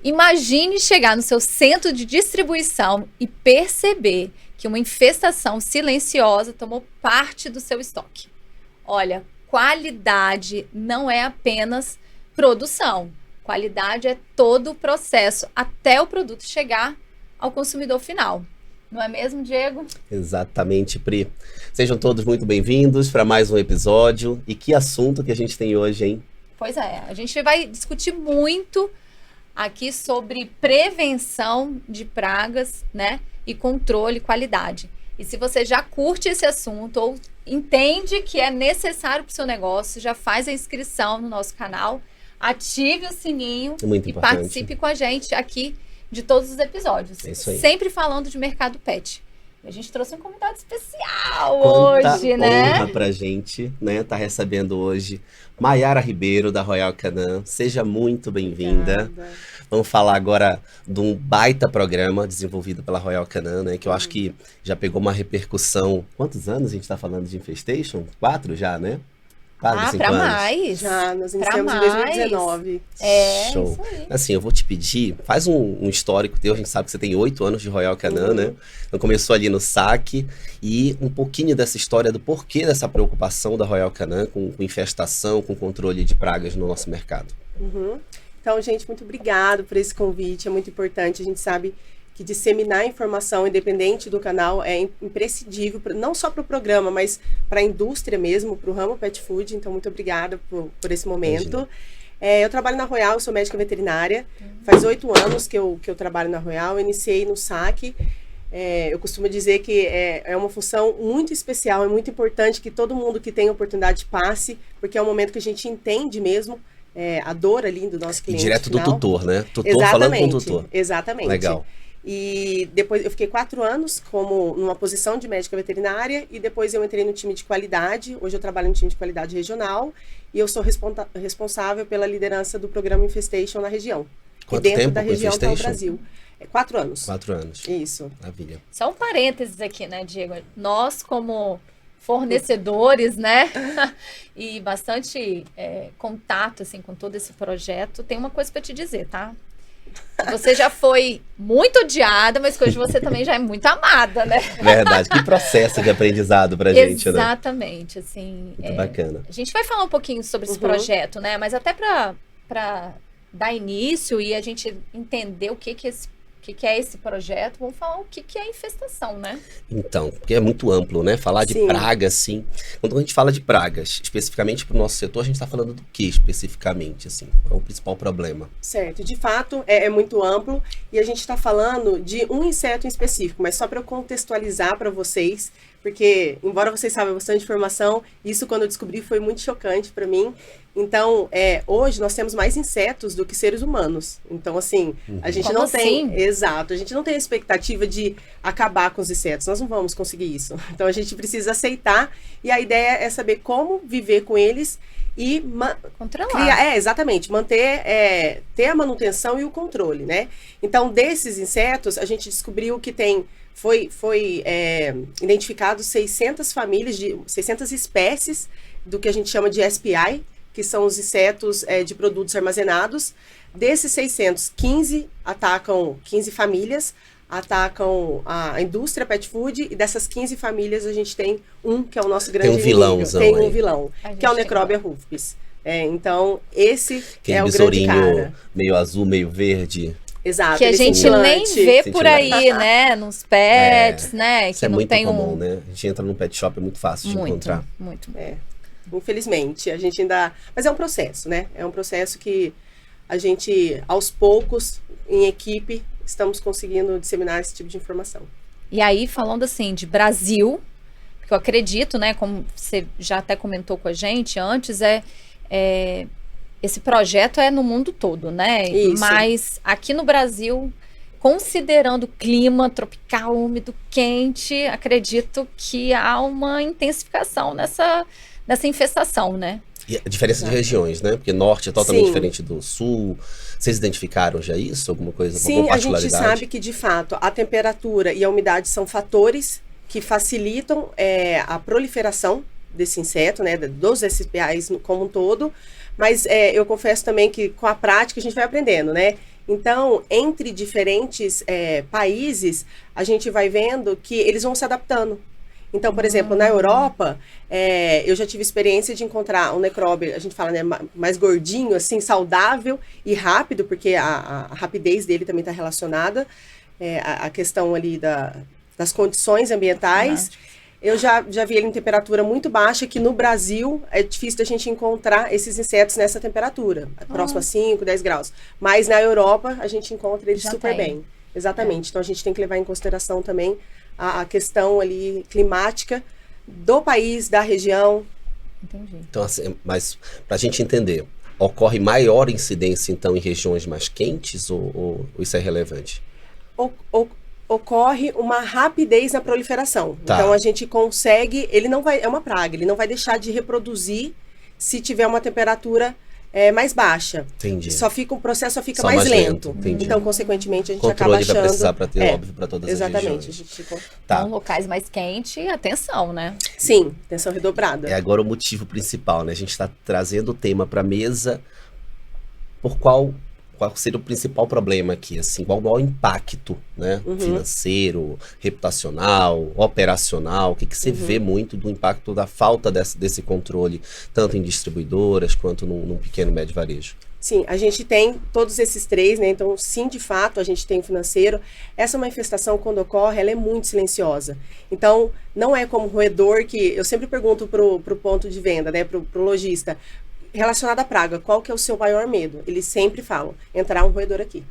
Imagine chegar no seu centro de distribuição e perceber que uma infestação silenciosa tomou parte do seu estoque. Olha, qualidade não é apenas produção. Qualidade é todo o processo até o produto chegar ao consumidor final. Não é mesmo, Diego? Exatamente, Pri. Sejam todos muito bem-vindos para mais um episódio. E que assunto que a gente tem hoje, hein? Pois é, a gente vai discutir muito aqui sobre prevenção de pragas, né? E controle, qualidade. E se você já curte esse assunto ou entende que é necessário para o seu negócio, já faz a inscrição no nosso canal, ative o sininho Muito e importante. participe com a gente aqui de todos os episódios. É isso aí. Sempre falando de mercado pet. E a gente trouxe um convidado especial Quanta hoje, né? honra pra gente, né? Tá recebendo hoje Mayara Ribeiro, da Royal Canin. Seja muito bem-vinda. Vamos falar agora de um baita programa desenvolvido pela Royal Canin, né? Que eu acho que já pegou uma repercussão. Quantos anos a gente tá falando de Infestation? 4 já, né? Quase 5 pra anos. mais. Já, nós Pra iniciamos em mais. 2019. É, Show. isso aí. Assim, eu vou te pedir, faz um histórico teu, a gente sabe que você tem 8 anos de Royal Canin, né? Então começou ali no saque e um pouquinho dessa história do porquê dessa preocupação da Royal Canin com infestação, com controle de pragas no nosso mercado. Então, gente, muito obrigado por esse convite, é muito importante. A gente sabe que disseminar informação independente do canal é imprescindível, não só para o programa, mas para a indústria mesmo, para o ramo pet food. Então, muito obrigada por esse momento. Eu trabalho na Royal, sou médica veterinária. Faz 8 anos que eu trabalho na Royal. Eu iniciei no saque. Eu costumo dizer que é uma função muito especial, é muito importante que todo mundo que tem oportunidade passe, porque é um momento que a gente entende mesmo a dor ali do nosso E cliente direto do final. tutor, né? Tutor falando com o tutor. Exatamente. Legal. E depois eu fiquei 4 anos como numa posição de médica veterinária e depois eu entrei no time de qualidade. Hoje eu trabalho no time de qualidade regional e eu sou responsável pela liderança do programa Infestation na região. Quanto e dentro tempo da com região está o Infestation? Brasil. 4 anos. 4 anos. Isso. Maravilha. Só um parênteses aqui, né, Diego? Nós, como fornecedores, né, e bastante contato, assim, com todo esse projeto, tem uma coisa para te dizer, tá? Você já foi muito odiada, mas que hoje você também já é muito amada, né? Verdade. Que processo de aprendizado pra gente, né? Exatamente, assim. Muito bacana. A gente vai falar um pouquinho sobre esse projeto, né? Mas até para dar início e a gente entender o que é esse projeto, vamos falar o que é infestação, né? Então, porque é muito amplo, né? Falar de Sim. praga, assim. Quando a gente fala de pragas, especificamente para o nosso setor, a gente está falando do que especificamente, assim? Qual é o principal problema? Certo, de fato é muito amplo e a gente está falando de um inseto em específico, mas só para eu contextualizar para vocês, porque embora vocês saibam bastante informação, isso quando eu descobri foi muito chocante para mim. Então, hoje nós temos mais insetos do que seres humanos. Então, assim, a gente Como não tem... assim? Exato, a gente não tem a expectativa de acabar com os insetos, nós não vamos conseguir isso. Então, a gente precisa aceitar e a ideia é saber como viver com eles e Controlar. exatamente, manter, ter a manutenção e o controle, né? Então, desses insetos, a gente descobriu que foi identificado 600 famílias, 600 espécies do que a gente chama de SPI, que são os insetos de produtos armazenados. Desses 600, 15 famílias, atacam a indústria pet food, e dessas 15 famílias a gente tem que é o nosso grande inimigo. vilãozão Tem aí. um vilão, que é o Necrobia rufus. Então, esse Aquele é o grande besourinho cara. meio azul, meio verde. Exato. Que a ele gente cintilante. nem vê por aí, né? Nos pets, né? Isso Que é não muito tem comum, né? A gente entra num pet shop, é muito fácil de encontrar. Muito. Infelizmente, a gente ainda... Mas é um processo, né? É um processo que a gente, aos poucos, em equipe, estamos conseguindo disseminar esse tipo de informação. E aí, falando assim, de Brasil, porque eu acredito, né? Como você já até comentou com a gente antes, esse projeto é no mundo todo, né? Isso. Mas aqui no Brasil, considerando o clima tropical, úmido, quente, acredito que há uma intensificação nessa infestação, né? E a diferença de regiões, né? Porque norte é totalmente Sim. diferente do sul. Vocês identificaram já isso? Alguma coisa, Sim, alguma a gente particularidade? sabe que, de fato, a temperatura e a umidade são fatores que facilitam a proliferação desse inseto, né? Dos SPIs como um todo. Mas eu confesso também que com a prática a gente vai aprendendo, né? Então, entre diferentes países, a gente vai vendo que eles vão se adaptando. Então, por exemplo, na Europa, eu já tive experiência de encontrar um necróbio, a gente fala, né, mais gordinho, assim, saudável e rápido, porque a rapidez dele também está relacionada à questão ali das condições ambientais. Eu já vi ele em temperatura muito baixa, que no Brasil é difícil da gente encontrar esses insetos nessa temperatura, próximo a 5, 10 graus. Mas na Europa, a gente encontra eles super bem. Exatamente. Então, a gente tem que levar em consideração também a questão ali climática do país, da região. Entendi. Então, assim, mas para a gente entender, ocorre maior incidência, então, em regiões mais quentes ou isso é relevante? Ocorre uma rapidez na proliferação. Tá. Então, a gente consegue... Ele não vai... É uma praga. Ele não vai deixar de reproduzir se tiver uma temperatura mais baixa. Entendi. O processo só fica Só mais lento. Entendi. Então, consequentemente, a gente Controle acaba achando... vai precisar para ter, óbvio, para todas exatamente, as regiões. Tá. Então, locais mais quentes, atenção, né? Sim, atenção redobrada. É agora o motivo principal, né? A gente está trazendo o tema para a mesa. Por qual seria o principal problema aqui? Assim, qual o maior impacto, né? Financeiro, reputacional, operacional? O que você vê muito do impacto da falta desse controle, tanto em distribuidoras quanto num pequeno e médio varejo? Sim, a gente tem todos esses três, né? Então, sim, de fato, a gente tem o financeiro. Essa manifestação, quando ocorre, ela é muito silenciosa. Então, não é como roedor que... Eu sempre pergunto pro ponto de venda, né? Pro lojista, relacionado à praga, qual que é o seu maior medo? Eles sempre falam, entrar um roedor aqui.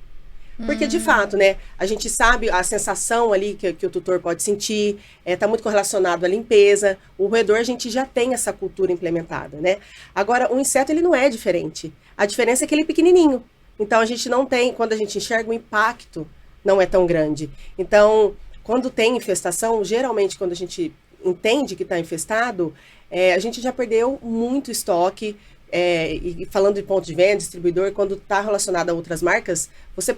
Porque, de fato, né, a gente sabe a sensação ali que o tutor pode sentir, tá muito correlacionado à limpeza. O roedor, a gente já tem essa cultura implementada, né? Agora, o inseto, ele não é diferente. A diferença é que ele é pequenininho. Então, a gente não tem, quando a gente enxerga, o impacto não é tão grande. Então, quando tem infestação, geralmente, quando a gente entende que está infestado, a gente já perdeu muito estoque. E falando de ponto de venda, distribuidor, quando está relacionado a outras marcas, você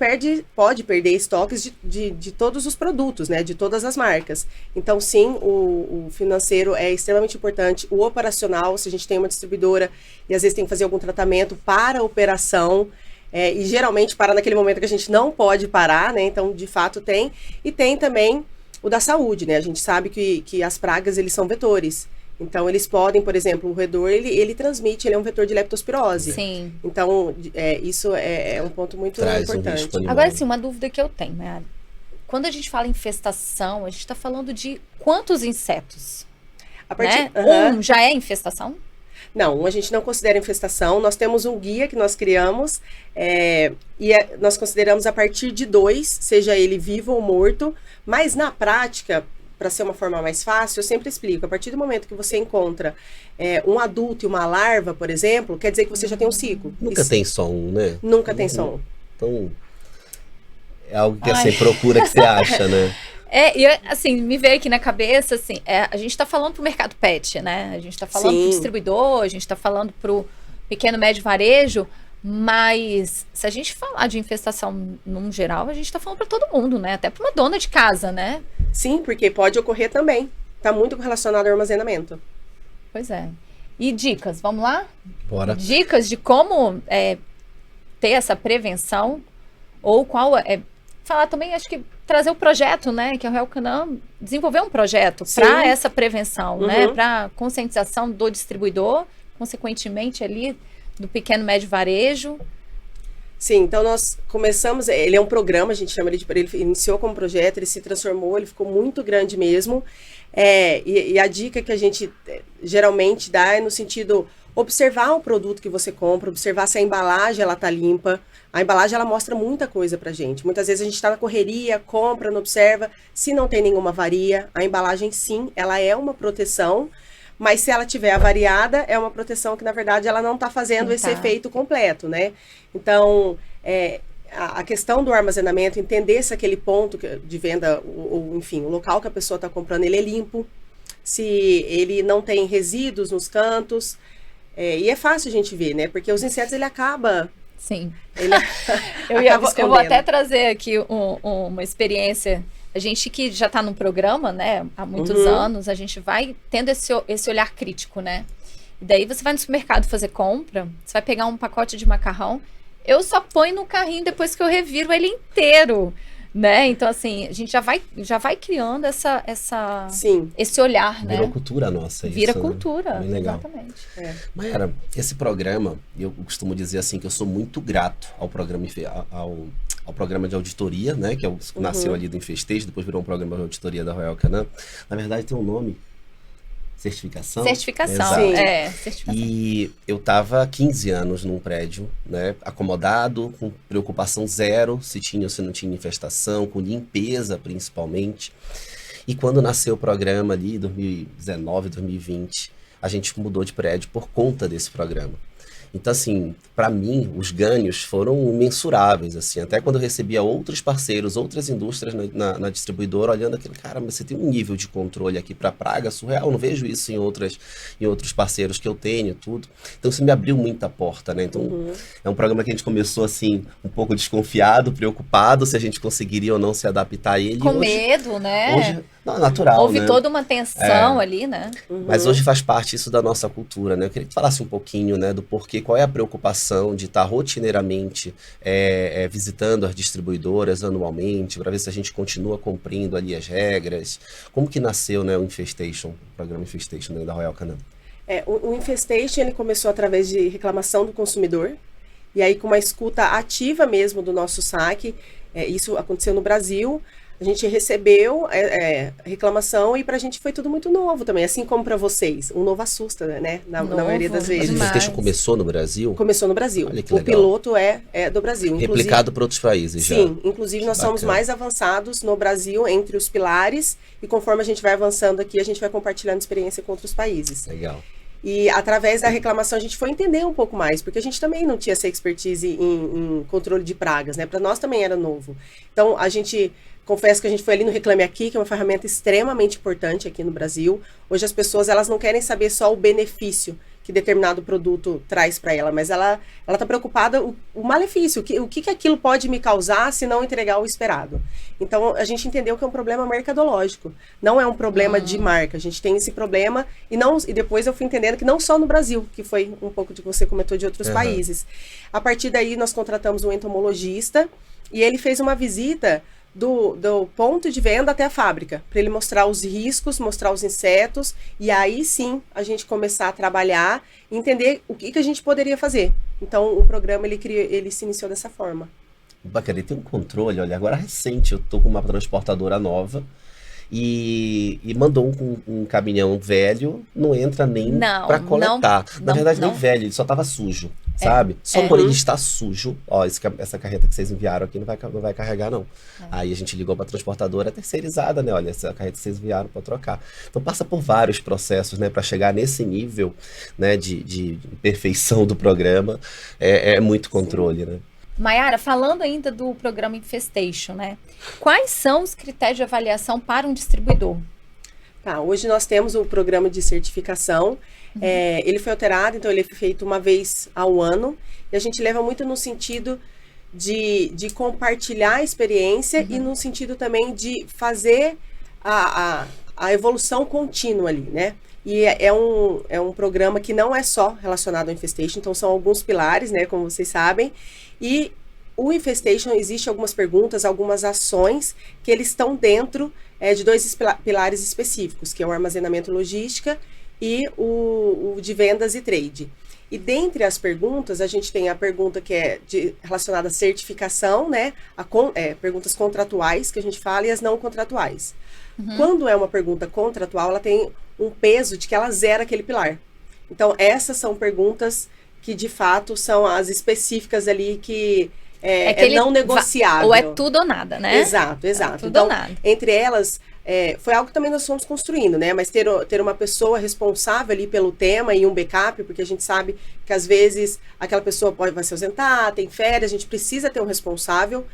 pode perder estoques de todos os produtos, né? De todas as marcas. Então, sim, o financeiro é extremamente importante. O operacional, se a gente tem uma distribuidora e às vezes tem que fazer algum tratamento para a operação, e geralmente para naquele momento que a gente não pode parar, né? Então, de fato, tem. E tem também o da saúde, né? A gente sabe que as pragas, eles são vetores. Então, eles podem, por exemplo, o roedor, ele transmite, ele é um vetor de leptospirose. Sim. Então, isso é um ponto muito importante. Agora, sim, uma dúvida que eu tenho, né? Quando a gente fala em infestação, a gente está falando de quantos insetos? Né? Um já é infestação? Não, a gente não considera infestação. Nós temos um guia que nós criamos nós consideramos a partir de 2, seja ele vivo ou morto, mas na prática... Para ser uma forma mais fácil, eu sempre explico. A partir do momento que você encontra um adulto e uma larva, por exemplo, quer dizer que você já tem um ciclo. Nunca tem só um, né? Nunca tem só um. Então, é algo que você procura, que você acha, né? E assim, me veio aqui na cabeça, assim, a gente está falando pro mercado pet, né? A gente está falando pro distribuidor, a gente está falando pro pequeno, médio varejo, mas se a gente falar de infestação num geral, a gente está falando para todo mundo, né? Até para uma dona de casa, né? Sim, porque pode ocorrer também. Está muito relacionado ao armazenamento. Pois é. E dicas, vamos lá? Bora. Dicas de como ter essa prevenção, ou qual falar também, acho que trazer o projeto, né? Que a Royal Canin desenvolveu um projeto para essa prevenção, né? Para conscientização do distribuidor, consequentemente ali do pequeno médio varejo. Sim, então nós começamos, ele é um programa, a gente chama ele iniciou como projeto, ele se transformou, ele ficou muito grande mesmo, e a dica que a gente geralmente dá é no sentido, observar o produto que você compra, observar se a embalagem ela tá limpa. A embalagem ela mostra muita coisa pra gente, muitas vezes a gente está na correria, compra, não observa, se não tem nenhuma avaria, a embalagem sim, ela é uma proteção, mas se ela tiver avariada, é uma proteção que, na verdade, ela não está fazendo esse efeito completo, né? Então, a questão do armazenamento, entender se aquele ponto de venda, ou enfim, o local que a pessoa está comprando, ele é limpo, se ele não tem resíduos nos cantos, e é fácil a gente ver, né? Porque os insetos, ele acaba... Sim. Eu vou até trazer aqui uma experiência... A gente que já está no programa, né, há muitos anos, a gente vai tendo esse olhar crítico, né? E daí você vai no supermercado fazer compra, você vai pegar um pacote de macarrão, eu só ponho no carrinho depois que eu reviro ele inteiro, né? Então, assim, a gente já vai criando Sim. esse olhar, né? Virou cultura nossa isso, Vira né? cultura, Bem legal. exatamente. Mayara, esse programa, eu costumo dizer assim, que eu sou muito grato ao programa, ao programa de auditoria, né? Que nasceu ali do Infestejo, depois virou um programa de auditoria da Royal Canin. Na verdade tem um nome, certificação. Certificação, Exato. certificação. E eu estava há 15 anos num prédio, né, acomodado, com preocupação zero, se tinha ou se não tinha infestação, com limpeza principalmente. E quando nasceu o programa ali, 2019, 2020, a gente mudou de prédio por conta desse programa. Então, assim, para mim, os ganhos foram imensuráveis, assim. Até quando eu recebia outros parceiros, outras indústrias na distribuidora, olhando aquilo, cara, mas você tem um nível de controle aqui para praga surreal, eu não vejo isso em outros parceiros que eu tenho, tudo. Então, isso me abriu muita porta, né? Então, é um programa que a gente começou, assim, um pouco desconfiado, preocupado, se a gente conseguiria ou não se adaptar a ele. Com medo, né? Hoje, não, natural, houve né? toda uma tensão ali, né? Mas hoje faz parte isso da nossa cultura, né? Eu queria que tu falasse um pouquinho, né, do porquê, qual é a preocupação de estar rotineiramente visitando as distribuidoras anualmente, para ver se a gente continua cumprindo ali as regras. Como que nasceu, né, o Infestation, o programa Infestation, né, da Royal Canin? O Infestation, ele começou através de reclamação do consumidor, e aí com uma escuta ativa mesmo do nosso saque, isso aconteceu no Brasil. A gente recebeu reclamação e pra gente foi tudo muito novo também, assim como pra vocês. Um novo assusta, né? Na maioria das vezes. Mas o Infestation começou no Brasil? Começou no Brasil. Olha que o legal. piloto é do Brasil. Replicado para outros países já? Sim, inclusive nós somos mais avançados no Brasil entre os pilares e conforme a gente vai avançando aqui, a gente vai compartilhando experiência com outros países. Legal. E através da reclamação a gente foi entender um pouco mais, porque a gente também não tinha essa expertise em controle de pragas, né? Para nós também era novo. Então confesso que a gente foi ali no Reclame Aqui, que é uma ferramenta extremamente importante aqui no Brasil. Hoje as pessoas, elas não querem saber só o benefício que determinado produto traz para ela, mas ela está preocupada o malefício, o que aquilo pode me causar se não entregar o esperado. Então, a gente entendeu que é um problema mercadológico, não é um problema de marca. A gente tem esse problema e depois eu fui entendendo que não só no Brasil, que foi um pouco de que você comentou de outros países. A partir daí, nós contratamos um entomologista e ele fez uma visita do ponto de venda até a fábrica, para ele mostrar os riscos, mostrar os insetos, e aí sim a gente começar a trabalhar e entender o que a gente poderia fazer. Então o programa ele se iniciou dessa forma. Bacana, ele tem um controle, olha, agora recente, eu tô com uma transportadora nova e mandou um caminhão velho, não entra nem para coletar. Na verdade, nem velho, ele só tava sujo, sabe? Só por ele estar sujo, ó, essa carreta que vocês enviaram aqui não vai carregar, não. Aí a gente ligou para a transportadora terceirizada, né? Olha, essa carreta que vocês enviaram para trocar. Então passa por vários processos, né? Para chegar nesse nível, né, de perfeição do programa, é muito controle, né? Mayara, falando ainda do programa Infestation, né? Quais são os critérios de avaliação para um distribuidor? Hoje nós temos o programa de certificação. Ele foi alterado, então ele é feito uma vez ao ano. E a gente leva muito no sentido de compartilhar a experiência e no sentido também de fazer a evolução contínua ali, né? E é um programa que não é só relacionado ao Infestation, então são alguns pilares, né, como vocês sabem. E o Infestation, existe algumas perguntas, algumas ações que eles estão dentro de dois pilares específicos, que é o armazenamento e logística e o de vendas e trade. E dentre as perguntas, a gente tem a pergunta que é relacionada à certificação, né, perguntas contratuais, que a gente fala, e as não contratuais. Quando é uma pergunta contratual, ela tem um peso de que ela zera aquele pilar. Então, essas são perguntas que, de fato, são as específicas ali que não negociável. Ou é tudo ou nada, né? Exato. Tudo Então, ou nada. entre elas, foi algo que também nós fomos construindo, né? Mas ter uma pessoa responsável ali pelo tema e um backup, porque a gente sabe que, às vezes, aquela pessoa vai se ausentar, tem férias, a gente precisa ter um responsável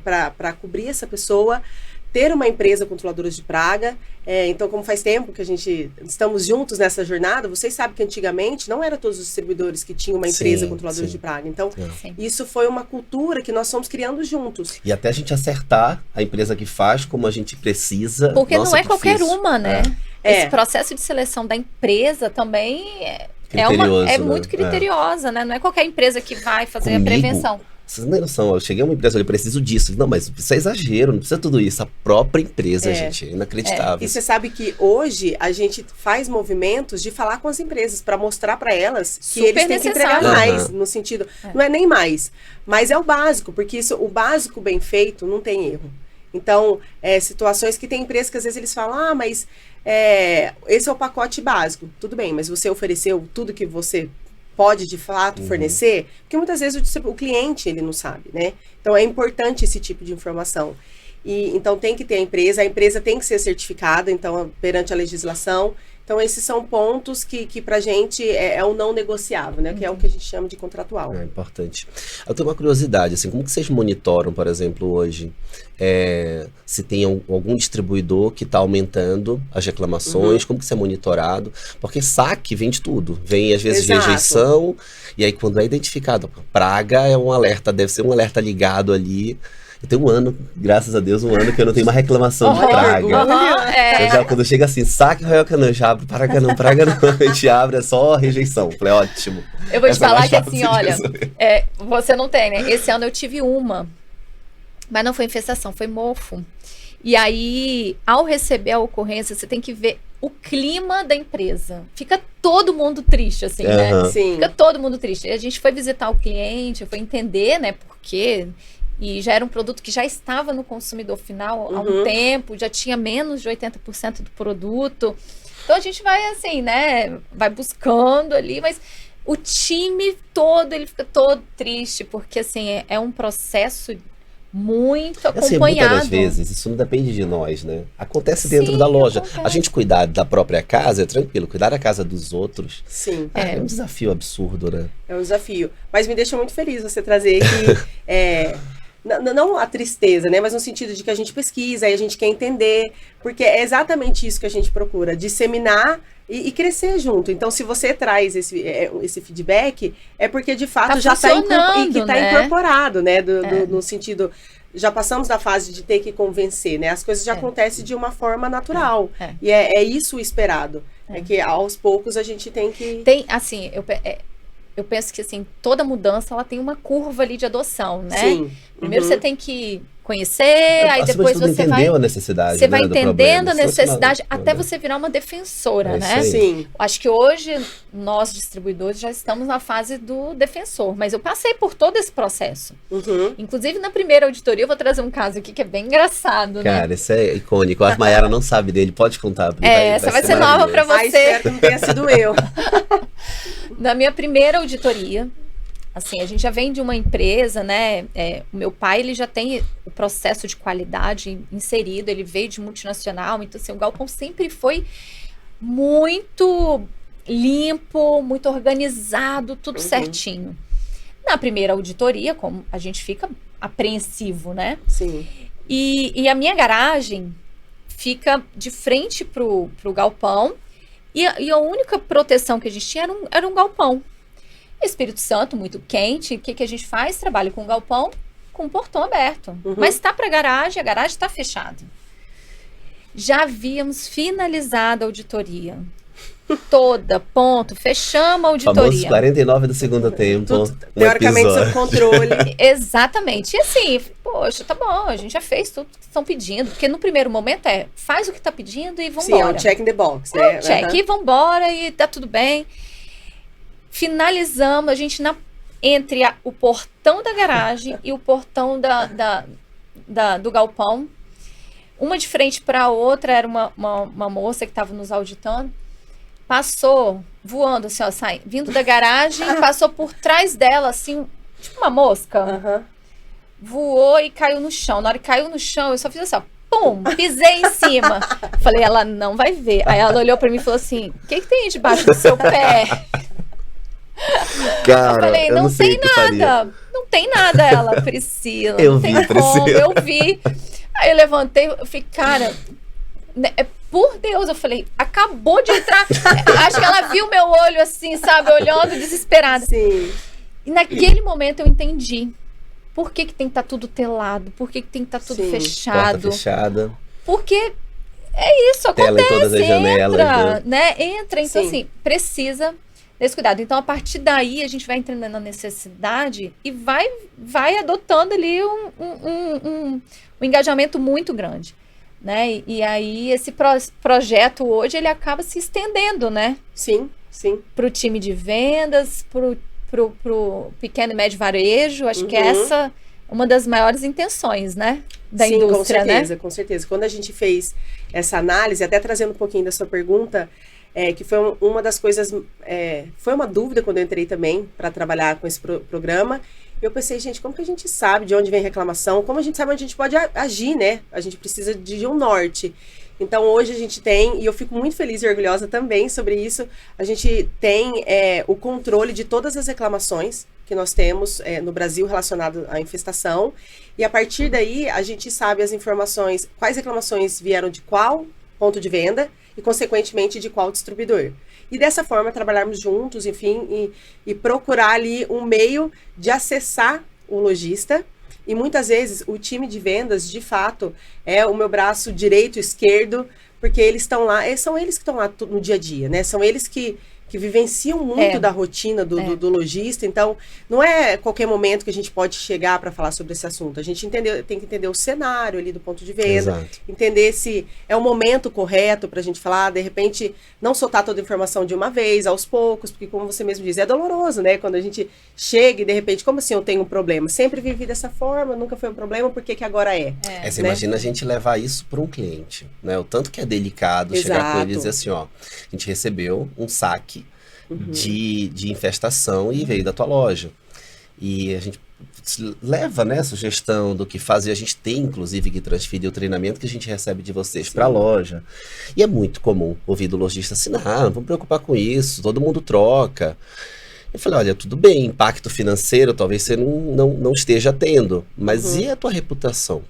para cobrir essa pessoa. Ter uma empresa controladora de praga. Então, como faz tempo que estamos juntos nessa jornada, vocês sabem que antigamente não era todos os distribuidores que tinham uma empresa controladora de praga. Então, isso foi uma cultura que nós fomos criando juntos. E até a gente acertar a empresa que faz, como a gente precisa. Porque não é qualquer difícil. uma, né? Esse processo de seleção da empresa também Criterioso, é né? muito criteriosa, né? Não é qualquer empresa que vai fazer a Comigo, prevenção. Vocês não têm noção, eu cheguei a uma empresa, eu preciso disso. Não, mas isso é exagero, não precisa tudo isso. A própria empresa, gente, é inacreditável. E você sabe que hoje a gente faz movimentos de falar com as empresas para mostrar para elas que Super eles têm que entregar necessário. mais, no sentido, não é nem mais, mas é o básico, porque isso, o básico bem feito não tem erro. Então, situações que tem empresas que às vezes eles falam, mas esse é o pacote básico. Tudo bem, mas você ofereceu tudo que você pode de fato fornecer, porque muitas vezes o cliente ele não sabe, né? Então é importante esse tipo de informação. E então tem que ter a empresa tem que ser certificada, então perante a legislação. Então esses são pontos que pra gente é o não negociável, né? Que é o que a gente chama de contratual. É importante. Eu tenho uma curiosidade, assim, como que vocês monitoram, por exemplo, hoje, se tem algum distribuidor que está aumentando as reclamações, como que isso é monitorado? Porque saque vem de tudo. Vem, às vezes, Exato. rejeição, e aí quando é identificado, praga é um alerta, deve ser um alerta ligado ali. Eu tenho um ano, graças a Deus, que eu não tenho uma reclamação de praga. Eu já, quando chega assim, saque Royal Canin, já abro, praga não, a gente abre, é só rejeição. Falei, ótimo. Eu vou te Essa é falar mais que fácil assim, de olha, resolver. você não tem, né? Esse ano eu tive uma, mas não foi infestação, foi mofo. E aí, ao receber a ocorrência, você tem que ver o clima da empresa. Fica todo mundo triste, assim, né? Sim. Fica todo mundo triste. E a gente foi visitar o cliente, foi entender, né, por quê. E já era um produto que já estava no consumidor final há um tempo, já tinha menos de 80% do produto. Então a gente vai assim, né? Vai buscando ali, mas o time todo, ele fica todo triste, porque assim, é um processo muito Assim, acompanhado. muitas das vezes, isso não depende de nós, né? Acontece dentro Sim, da loja. acontece. A gente cuidar da própria casa é tranquilo, cuidar da casa dos outros Sim. é um desafio absurdo, né? É um desafio. Mas me deixa muito feliz você trazer que não a tristeza, né? Mas no sentido de que a gente pesquisa e a gente quer entender, porque é exatamente isso que a gente procura, disseminar e crescer junto. Então, se você traz esse feedback, é porque de fato Tá já está funcionando, né? incorporado, né? No sentido, já passamos da fase de ter que convencer, né? As coisas já acontecem de uma forma natural. E é isso o esperado. É que aos poucos a gente tem que... Tem, assim, eu penso que assim, toda mudança ela tem uma curva ali de adoção, né? Sim. Primeiro você tem que conhecer, aí depois você vai... a necessidade, Você vai do problema. entendendo a Senão necessidade não- até você virar uma defensora, É né? isso aí. Sim. Acho que hoje nós distribuidores já estamos na fase do defensor, mas eu passei por todo esse processo. Inclusive na primeira auditoria, eu vou trazer um caso aqui que é bem engraçado, né? Cara, isso é icônico. A Mayara não sabe dele, pode contar. Essa vai ser nova pra maravilhoso. Mas você. espero que não tenha sido eu. Na minha primeira auditoria, assim, a gente já vem de uma empresa, né? O meu pai, ele já tem o processo de qualidade inserido, ele veio de multinacional, então assim, o galpão sempre foi muito limpo, muito organizado, tudo certinho. Na primeira auditoria, como a gente fica apreensivo, né? Sim. E a minha garagem fica de frente pro galpão e a única proteção que a gente tinha era um galpão. Espírito Santo, muito quente, o que a gente faz? Trabalha com galpão, com o portão aberto. Mas tá pra garagem, a garagem está fechada. Já havíamos finalizado a auditoria. Toda, ponto, fechamos a Famosos auditoria. 49 do segundo tempo. Tudo, teoricamente, sob controle. Exatamente. E assim, poxa, tá bom, a gente já fez tudo que estão pedindo. Porque no primeiro momento faz o que tá pedindo e Sim, é vambora. um check in the box, né? Check, e vambora e tá tudo bem. Finalizamos, a gente entre o portão da garagem e o portão do galpão. Uma de frente para a outra, era uma moça que estava nos auditando. Passou voando, assim, ó, vindo da garagem, passou por trás dela, assim, tipo uma mosca. Voou e caiu no chão. Na hora que caiu no chão, eu só fiz assim, ó, pum, pisei em cima. Falei, ela não vai ver. Aí ela olhou para mim e falou assim, o que tem debaixo do seu pé? Cara, eu falei, não sei tem o que faria. nada. Não tem nada, ela, Priscila. Eu não vi, tem como, Priscila. eu vi. Aí eu levantei, eu fiquei, cara, por Deus, eu falei, acabou de entrar. Acho que ela viu meu olho assim, sabe, olhando desesperada. Sim. E naquele momento eu entendi. Por que tem que estar tudo telado? Por que tem que estar tudo Sim. fechado? Porta fechada. Porque é isso, Tela em acontece, todas as janelas, entra, né? Entra, então Sim. assim, precisa desse cuidado. Então, a partir daí, a gente vai entendendo a necessidade e vai adotando ali um engajamento muito grande, né? E aí, esse projeto hoje, ele acaba se estendendo, né? Sim, sim. Para o time de vendas, pro pequeno e médio varejo. Acho que essa é uma das maiores intenções, né? Da indústria, né? Com certeza. Quando a gente fez essa análise, até trazendo um pouquinho da sua pergunta, que foi uma das coisas, foi uma dúvida quando eu entrei também para trabalhar com esse programa. Eu pensei, gente, como que a gente sabe de onde vem reclamação? Como a gente sabe onde a gente pode agir, né? A gente precisa de um norte. Então, hoje a gente tem, e eu fico muito feliz e orgulhosa também sobre isso, a gente tem o controle de todas as reclamações que nós temos no Brasil relacionado à infestação. E a partir daí, a gente sabe as informações, quais reclamações vieram de qual ponto de venda e, consequentemente, de qual distribuidor. E dessa forma, trabalharmos juntos, enfim, e procurar ali um meio de acessar o lojista. E muitas vezes o time de vendas, de fato, é o meu braço direito e esquerdo, porque eles estão lá, são eles que estão lá no dia a dia, né? São eles que vivenciam muito da rotina do lojista. Então, não é qualquer momento que a gente pode chegar para falar sobre esse assunto. A gente tem que entender o cenário ali do ponto de venda, Exato. entender se é o momento correto para a gente falar, de repente, não soltar toda a informação de uma vez, aos poucos, porque, como você mesmo diz, é doloroso, né? Quando a gente chega e, de repente, como assim eu tenho um problema? Sempre vivi dessa forma, nunca foi um problema, por que que agora é? Você né? imagina a gente levar isso para um cliente, né? O tanto que é delicado chegar com ele e dizer assim, ó, a gente recebeu um saque de infestação e veio da tua loja. E a gente leva, né, sugestão do que fazer. A gente tem, inclusive, que transferir o treinamento que a gente recebe de vocês para a loja. E é muito comum ouvir do lojista assim, não vamos preocupar com isso, todo mundo troca. Eu falei, olha, tudo bem, impacto financeiro talvez você não esteja tendo, mas e a tua reputação?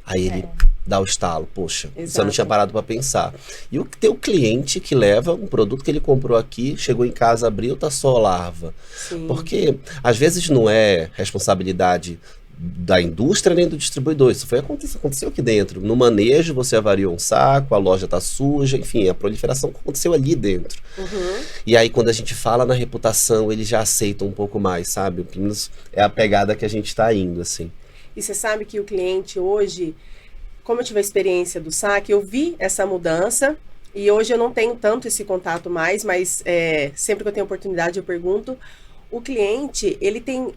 Aí ele dá o estalo, poxa, você não tinha parado para pensar. E o teu cliente que leva um produto que ele comprou aqui, chegou em casa, abriu, tá só larva. Sim. Porque às vezes não é responsabilidade da indústria nem do distribuidor. Isso aconteceu aqui dentro. No manejo você avariou um saco, a loja tá suja, enfim, a proliferação aconteceu ali dentro. E aí quando a gente fala na reputação, eles já aceitam um pouco mais, sabe? Pelo menos é a pegada que a gente tá indo, assim. E você sabe que o cliente hoje, como eu tive a experiência do saque, eu vi essa mudança e hoje eu não tenho tanto esse contato mais, mas sempre que eu tenho oportunidade eu pergunto. O cliente, ele tem,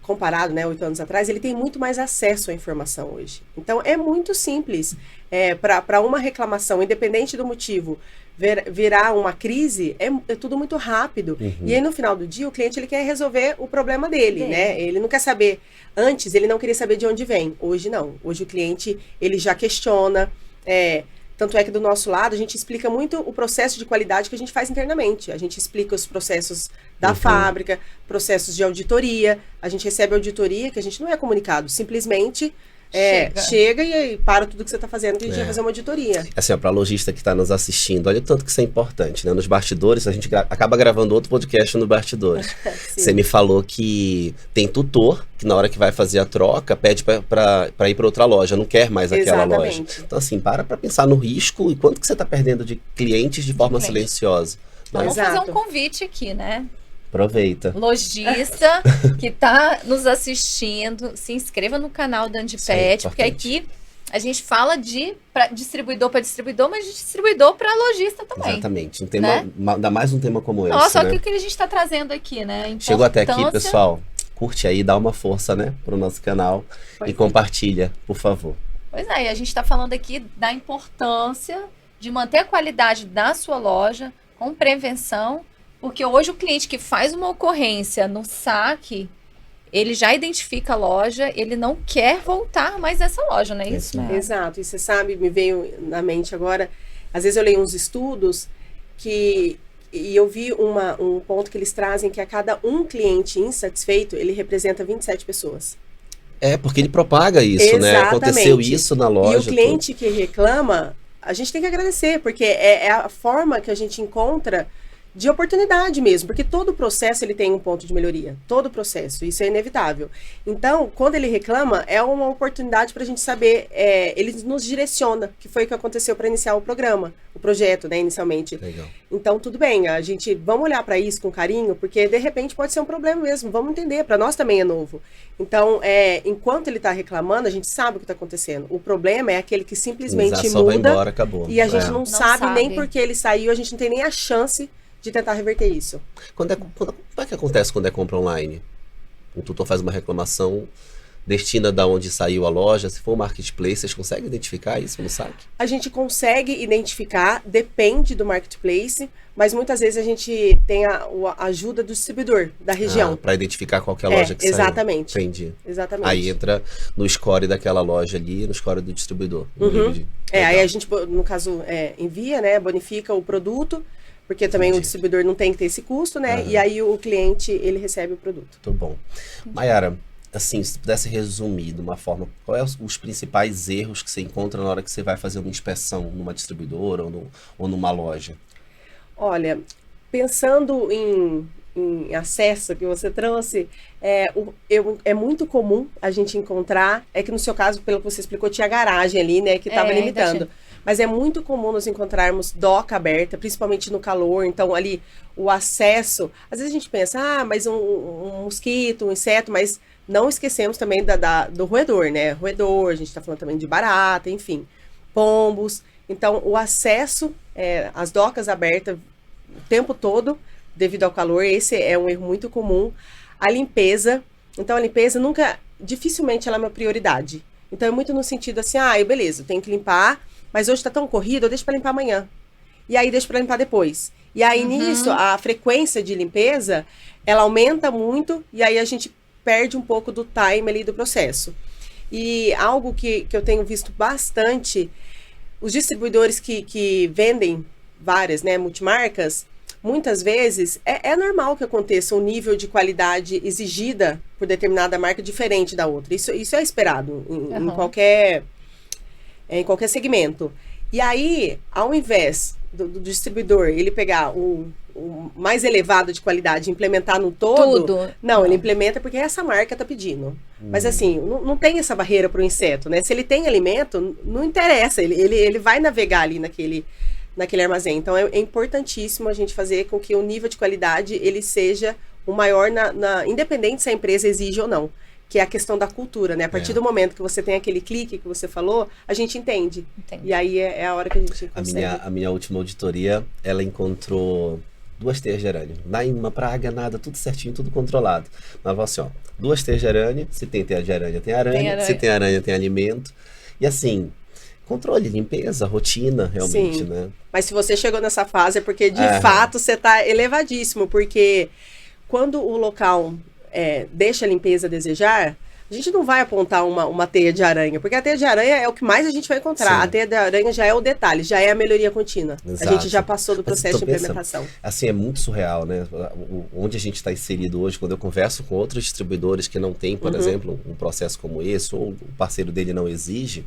comparado, né, 8 anos atrás, ele tem muito mais acesso à informação hoje. Então, é muito simples. Para uma reclamação, independente do motivo, virar uma crise, é tudo muito rápido. E aí, no final do dia, o cliente ele quer resolver o problema dele, né? Ele não quer saber. Antes, ele não queria saber de onde vem. Hoje, não. Hoje, o cliente, ele já questiona. Tanto é que do nosso lado, a gente explica muito o processo de qualidade que a gente faz internamente. A gente explica os processos da fábrica, processos de auditoria. A gente recebe auditoria que a gente não é comunicado. Simplesmente chega e aí para tudo que você está fazendo que a gente vai fazer uma auditoria. Assim, ó, para lojista que está nos assistindo, olha o tanto que isso é importante, né? Nos bastidores, a gente acaba gravando outro podcast no bastidores. Você me falou que tem tutor que na hora que vai fazer a troca, pede para ir para outra loja, não quer mais aquela loja. Então, assim, para pensar no risco e quanto que você está perdendo de clientes de forma silenciosa. Vamos fazer um convite aqui, né? Aproveita. Lojista que está nos assistindo, se inscreva no canal da Andipet, porque aqui a gente fala de distribuidor para distribuidor, mas de distribuidor para lojista também. Exatamente. Um tema, ainda mais um tema como esse. Nossa, né? Olha o que a gente está trazendo aqui, né? Chegou até aqui, pessoal. Curte aí, dá uma força, né, para o nosso canal e compartilha, por favor. Pois é, e a gente está falando aqui da importância de manter a qualidade da sua loja com prevenção. Porque hoje o cliente que faz uma ocorrência no saque, ele já identifica a loja, ele não quer voltar mais nessa loja, não é isso? Né? Exato. E você sabe, me veio na mente agora, às vezes eu leio uns estudos e eu vi um ponto que eles trazem que a cada um cliente insatisfeito, ele representa 27 pessoas. Porque ele propaga isso, né? Aconteceu isso na loja. E o cliente que reclama, a gente tem que agradecer, porque é a forma que a gente encontra de oportunidade mesmo, porque todo processo ele tem um ponto de melhoria, todo processo, isso é inevitável. Então, quando ele reclama, é uma oportunidade para a gente saber, ele nos direciona, que foi o que aconteceu para iniciar o programa, o projeto, né, inicialmente. Legal. Então, tudo bem, vamos olhar para isso com carinho, porque de repente pode ser um problema mesmo, vamos entender, para nós também é novo. Então, enquanto ele está reclamando, a gente sabe o que está acontecendo. O problema é aquele que simplesmente Só vai muda embora, acabou. e a gente não Não sabe nem sabe. porque ele saiu, a gente não tem nem a chance de tentar reverter isso. Como é que acontece quando é compra online? O tutor faz uma reclamação, destina da onde saiu a loja, se for um marketplace, vocês conseguem identificar isso no saque? A gente consegue identificar, depende do marketplace, mas muitas vezes a gente tem a ajuda do distribuidor da região. Para identificar qual que é a loja que exatamente. saiu. Entendi. Exatamente. Aí entra no score daquela loja ali, no score do distribuidor. Aí a gente, no caso, envia, né, bonifica o produto, porque também o distribuidor não tem que ter esse custo, né? E aí o cliente, ele recebe o produto. Muito bom. Mayara, assim, se pudesse resumir de uma forma, quais são os principais erros que você encontra na hora que você vai fazer uma inspeção numa distribuidora ou numa loja? Olha, pensando em acesso que você trouxe, é muito comum a gente encontrar, que no seu caso, pelo que você explicou, tinha garagem ali, né, que estava limitando. Mas é muito comum nós encontrarmos doca aberta, principalmente no calor, então ali o acesso, às vezes a gente pensa, mas um mosquito, um inseto, mas não esquecemos também do roedor, né, roedor, a gente está falando também de barata, enfim, pombos, então o acesso, as docas abertas o tempo todo, devido ao calor, esse é um erro muito comum. A limpeza, então a limpeza dificilmente ela é uma prioridade. Então é muito no sentido assim, beleza, eu tenho que limpar, mas hoje está tão corrido, eu deixo para limpar amanhã. E aí deixo para limpar depois. E aí nisso, a frequência de limpeza, ela aumenta muito, e aí a gente perde um pouco do time ali do processo. E algo que eu tenho visto bastante, os distribuidores que vendem várias, né, multimarcas, muitas vezes é normal que aconteça um nível de qualidade exigida por determinada marca diferente da outra. Isso é esperado em qualquer segmento. E aí, ao invés do distribuidor ele pegar o mais elevado de qualidade e implementar no todo, ele implementa porque essa marca está pedindo. Mas assim, não tem essa barreira para o inseto, né? Se ele tem alimento, não interessa, ele vai navegar ali naquele armazém. Então é importantíssimo a gente fazer com que o nível de qualidade ele seja o maior, independente se a empresa exige ou não, que é a questão da cultura, né? A partir do momento que você tem aquele clique que você falou, a gente entende. E aí é a hora que a gente consegue. A minha última auditoria, ela encontrou 2 teias de arânio. Nenhuma praga, nada, tudo certinho, tudo controlado. Mas falou assim, 2 teias de arânio, se tem teia de aranha, tem aranha, se tem aranha, tem alimento. E assim, controle, limpeza, rotina, realmente, né? Mas se você chegou nessa fase é porque, de fato, você está elevadíssimo. Porque quando o local deixa a limpeza a desejar, a gente não vai apontar uma teia de aranha. Porque a teia de aranha é o que mais a gente vai encontrar. Sim. A teia de aranha já é o detalhe, já é a melhoria contínua. Exato. A gente já passou do processo de implementação. Assim, é muito surreal, né? Onde a gente está inserido hoje, quando eu converso com outros distribuidores que não têm, por exemplo, um processo como esse, ou o parceiro dele não exige,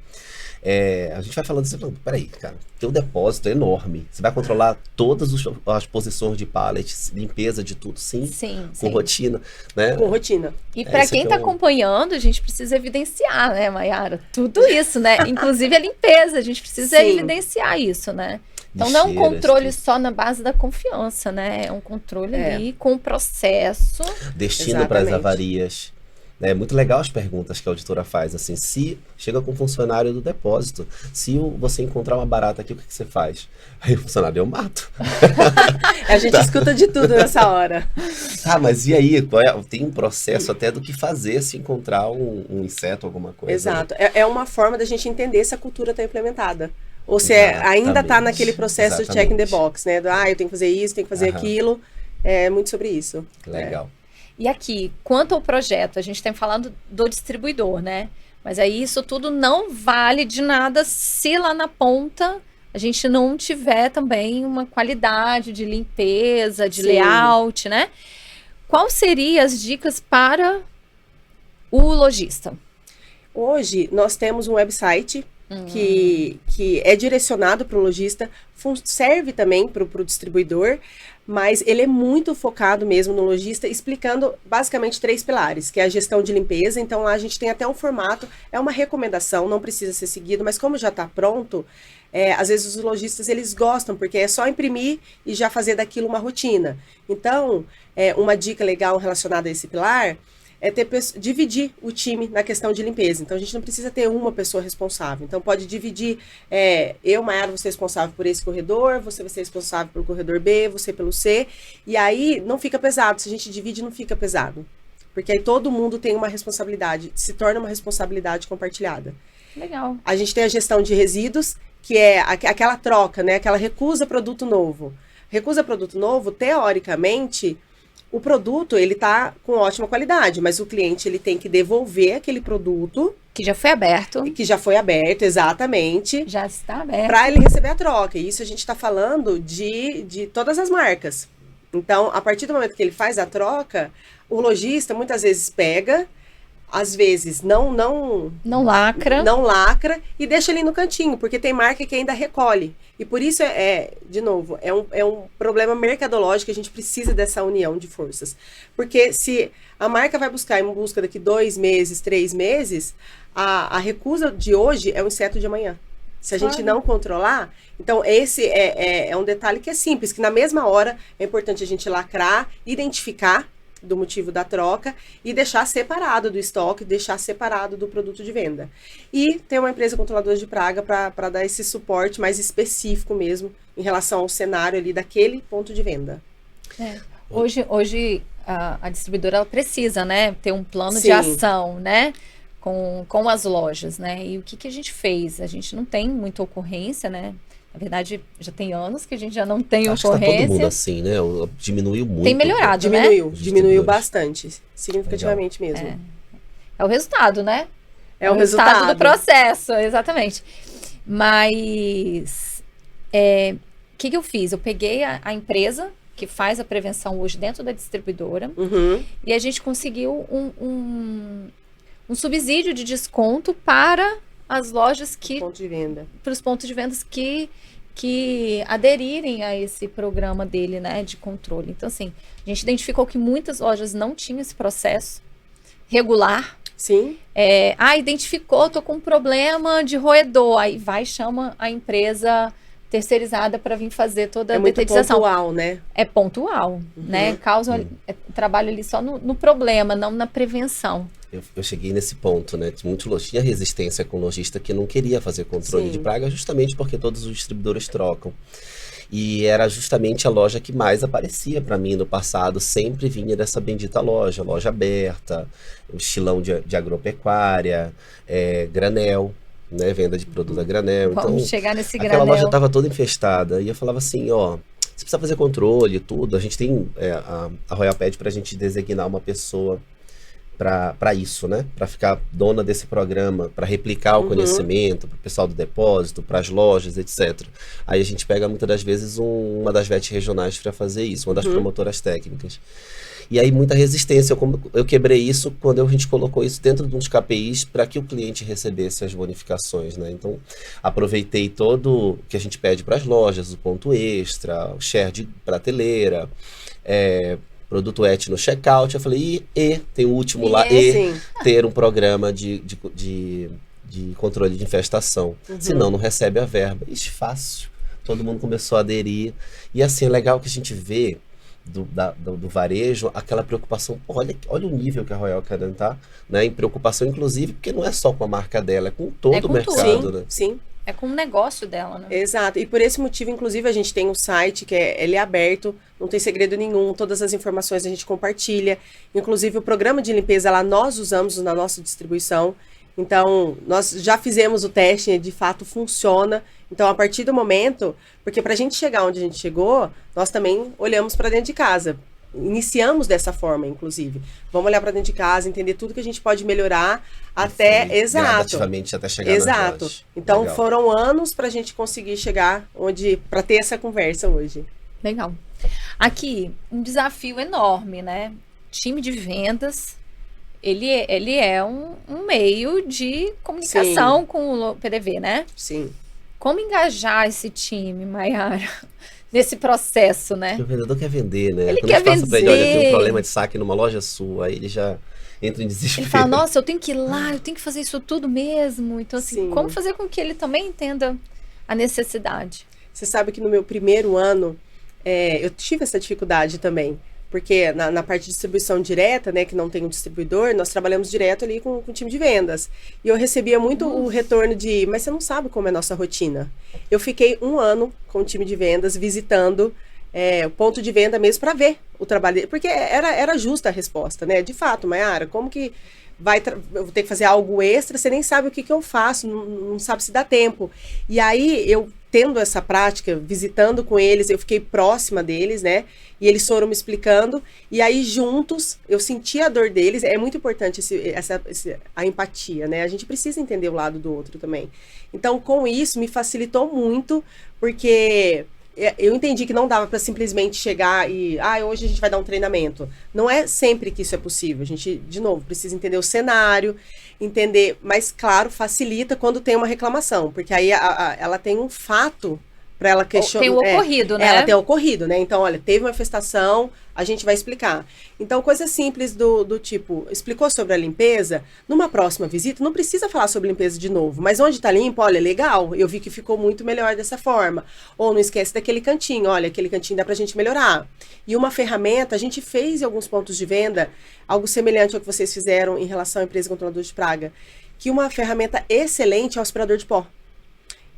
a gente vai falando assim, peraí, cara, teu depósito é enorme. Você vai controlar todas as posições de pallet, limpeza de tudo, sim com rotina, né? Com rotina. E para quem está acompanhando, a gente precisa evidenciar, né, Mayara? Tudo isso, né? Inclusive a limpeza, a gente precisa evidenciar isso, né? Então não é um controle só na base da confiança, né? É um controle ali com o processo. Destino para as avarias. É muito legal as perguntas que a auditora faz, assim, se chega com o funcionário do depósito, se você encontrar uma barata aqui, o que você faz? Aí o funcionário, eu mato. A gente escuta de tudo nessa hora. Mas e aí? Tem um processo até do que fazer se encontrar um inseto, alguma coisa. Exato. Né? É uma forma da gente entender se a cultura está implementada. Ou se ainda está naquele processo de check in the box, né? Eu tenho que fazer isso, tenho que fazer aquilo. É muito sobre isso. Legal. E aqui, quanto ao projeto, a gente tem falado do distribuidor, né? Mas aí isso tudo não vale de nada se lá na ponta a gente não tiver também uma qualidade de limpeza, de layout, né? Quais seriam as dicas para o lojista? Hoje, nós temos um website que é direcionado para o lojista, serve também para o distribuidor, mas ele é muito focado mesmo no lojista, explicando basicamente 3 pilares, que é a gestão de limpeza. Então lá a gente tem até um formato, é uma recomendação, não precisa ser seguido, mas como já está pronto, às vezes os lojistas eles gostam, porque é só imprimir e já fazer daquilo uma rotina. Então, uma dica legal relacionada a esse pilar é dividir o time na questão de limpeza. Então, a gente não precisa ter uma pessoa responsável. Então, pode dividir, eu, Maiara, vou ser responsável por esse corredor, você vai ser responsável pelo corredor B, você pelo C, e aí não fica pesado. Se a gente divide, não fica pesado. Porque aí todo mundo tem uma responsabilidade, se torna uma responsabilidade compartilhada. Legal. A gente tem a gestão de resíduos, que é aquela troca, né? Aquela recusa produto novo. Recusa produto novo, teoricamente, o produto, ele tá com ótima qualidade, mas o cliente, ele tem que devolver aquele produto. Que já foi aberto. Que já foi aberto, exatamente. Já está aberto. Para ele receber a troca. E isso a gente está falando de todas as marcas. Então, a partir do momento que ele faz a troca, o lojista muitas vezes pega, às vezes não lacra e deixa ali no cantinho, porque tem marca que ainda recolhe. E por isso de novo, é um problema mercadológico, que a gente precisa dessa união de forças. Porque se a marca vai buscar em busca daqui 2 meses, 3 meses, a recusa de hoje é o inseto de amanhã. Se a gente não controlar, então esse é um detalhe que é simples, que na mesma hora é importante a gente lacrar, identificar do motivo da troca e deixar separado do estoque, deixar separado do produto de venda. E ter uma empresa controladora de praga para dar esse suporte mais específico mesmo em relação ao cenário ali daquele ponto de venda. Hoje a distribuidora ela precisa, né, ter um plano de ação, né, com as lojas, né? E o que a gente fez? A gente não tem muita ocorrência, né? Na verdade, já tem anos que a gente já não tem Acho ocorrência. Que tá todo mundo assim, né? Diminuiu muito. Tem melhorado, né? Diminuiu bastante, significativamente mesmo. É o resultado, né? É o resultado do processo, exatamente. Mas, o que eu fiz? Eu peguei a empresa que faz a prevenção hoje dentro da distribuidora e a gente conseguiu um subsídio de desconto para as lojas para os pontos de vendas que aderirem a esse programa dele, né, de controle. Então, assim, a gente identificou que muitas lojas não tinham esse processo regular. Sim. Identificou, tô com um problema de roedor, aí chama a empresa terceirizada para vir fazer toda a detetização. É muito pontual, né? É pontual, né? Causa trabalho ali só no problema, não na prevenção. Eu cheguei nesse ponto, né? Tinha resistência com o lojista que não queria fazer controle de praga, justamente porque todos os distribuidores trocam. E era justamente a loja que mais aparecia para mim no passado, sempre vinha dessa bendita loja aberta, estilão de agropecuária, granel, né? Venda de produto a granel. Vamos chegar nesse aquela granel. Aquela loja estava toda infestada, e eu falava assim, ó, você precisa fazer controle e tudo, a gente tem, a Royal pede pra gente designar uma pessoa para isso, né? Para ficar dona desse programa, para replicar o conhecimento para o pessoal do depósito, para as lojas, etc. Aí a gente pega muitas das vezes uma das VET regionais para fazer isso, uma das promotoras técnicas. E aí muita resistência. Eu quebrei isso quando a gente colocou isso dentro de uns KPIs para que o cliente recebesse as bonificações, né? Então, aproveitei todo o que a gente pede para as lojas, o ponto extra, o share de prateleira, produto ET no checkout. Eu falei, tem o último lá, ter um programa de controle de infestação. Senão não recebe a verba. Isso fácil. Todo mundo começou a aderir. E assim, é legal que a gente vê do varejo aquela preocupação. Olha o nível que a Royal Canin tá, né? Em preocupação, inclusive, porque não é só com a marca dela, é com todo o mercado, né? Sim. É com o negócio dela, né? Exato. E por esse motivo, inclusive, a gente tem um site que ele é aberto, não tem segredo nenhum, todas as informações a gente compartilha. Inclusive, o programa de limpeza lá nós usamos na nossa distribuição. Então, nós já fizemos o teste, de fato funciona. Então, a partir do momento, porque para a gente chegar onde a gente chegou, nós também olhamos para dentro de casa. Iniciamos dessa forma, inclusive. Vamos olhar para dentro de casa, entender tudo que a gente pode melhorar gradativamente até chegar nas lojas. Então, foram anos para a gente conseguir chegar para ter essa conversa hoje. Legal. Aqui, um desafio enorme, né? Time de vendas. ele é um meio de comunicação com o PDV, né? Sim. Como engajar esse time, Maiara, nesse processo, né? O vendedor quer vender, né? Ele Quando quer a gente passa pra ele, olha, tem um vender. problema de saque numa loja sua, aí ele já entra em desespero. Ele fala, nossa, eu tenho que ir lá, eu tenho que fazer isso tudo mesmo. Então, assim, Sim. como fazer com que ele também entenda a necessidade? Você sabe que no meu primeiro ano, eu tive essa dificuldade também. Porque na parte de distribuição direta, né, que não tem um distribuidor, nós trabalhamos direto ali com o time de vendas. E eu recebia muito o retorno de, mas você não sabe como é a nossa rotina. Eu fiquei 1 ano com o time de vendas, visitando o ponto de venda mesmo para ver o trabalho dele. Porque era justa a resposta, né? De fato, Maiara, como que eu vou ter que fazer algo extra, você nem sabe o que eu faço, não sabe se dá tempo. E aí, eu tendo essa prática, visitando com eles, eu fiquei próxima deles, né? E eles foram me explicando, e aí juntos, eu senti a dor deles. É muito importante a empatia, né? A gente precisa entender o lado do outro também. Então, com isso, me facilitou muito, porque eu entendi que não dava para simplesmente chegar e, hoje a gente vai dar um treinamento. Não é sempre que isso é possível. A gente, de novo, precisa entender o cenário, entender, mas claro, facilita quando tem uma reclamação, porque aí ela tem um fato para ela questionar. Tem o ocorrido, né? Ela tem o ocorrido, né? Então, olha, teve uma infestação, a gente vai explicar. Então, coisas simples do tipo, explicou sobre a limpeza, numa próxima visita, não precisa falar sobre limpeza de novo, mas onde tá limpo, olha, legal, eu vi que ficou muito melhor dessa forma. Ou não esquece daquele cantinho, olha, aquele cantinho dá pra gente melhorar. E uma ferramenta, a gente fez em alguns pontos de venda, algo semelhante ao que vocês fizeram em relação à empresa controladora de praga, que uma ferramenta excelente é o aspirador de pó.